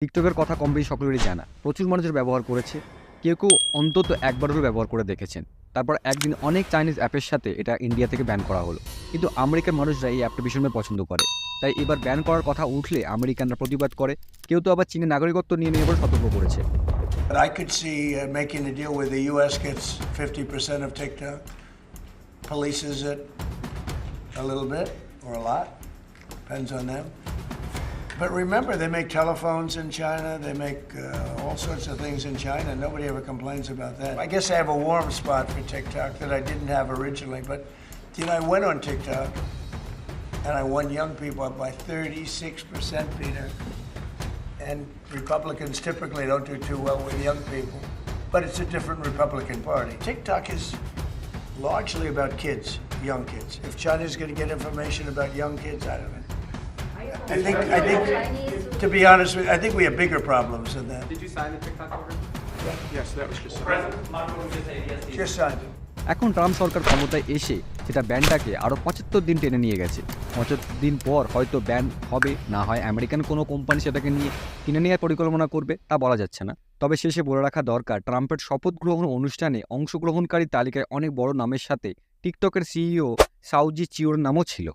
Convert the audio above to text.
টিকটকের কথা কম বেশি সকলেরই জানা। প্রচুর মানুষের ব্যবহার করেছে। কেউ অন্তত একবার হলেও ব্যবহার করে দেখেছেন। তারপর একদিন অনেক চাইনিজ অ্যাপের সাথে এটা ইন্ডিয়া থেকে ব্যান করা হলো। কিন্তু আমেরিকার মানুষরা এই অ্যাপটা ভীষণভাবে পছন্দ করে। তাই এবার ব্যান করার কথা উঠলে আমেরিকানরা প্রতিবাদ করে। কেউ তো আবার চীনের নাগরিকত্ব নিয়ে নিয়ে বলে সতর্ক করেছে। But I could see making a deal where the U.S. gets 50% of TikTok, polices it a little bit or a lot, depends on them. But remember, they make telephones in China, they make all sorts of things in China. Nobody ever complains about that. I guess I have a warm spot for TikTok that I didn't have originally, but I went on TikTok and I won young people up by 36%, Peter. And Republicans typically don't do too well with young people, but it's a different Republican Party. TikTok is largely about kids, young kids. If China's going to get information about young kids, I don't know. I think, to be honest with you, I think we have bigger problems than that. Did you sign the TikTok order? Yes, that was just signed. President Macron just said yes. Just signed it. এখন Trump সরকার ক্ষমতায় এসে সেটা ব্যানটাকে আরও ৭৫ দিন টেনে নিয়ে গেছে। ৭৫ দিন পর হয়তো ব্যান হবে, না হয় আমেরিকান কোনো কোম্পানি সেটাকে নিয়ে কিনে নেওয়ার পরিকল্পনা করবে, তা বলা যাচ্ছে না। তবে শেষে বলে রাখা দরকার, ট্রাম্পের শপথ গ্রহণ অনুষ্ঠানে অংশগ্রহণকারী তালিকায় অনেক বড় নামের সাথে টিকটকের সিইও সাউজি চিওর নামও ছিল।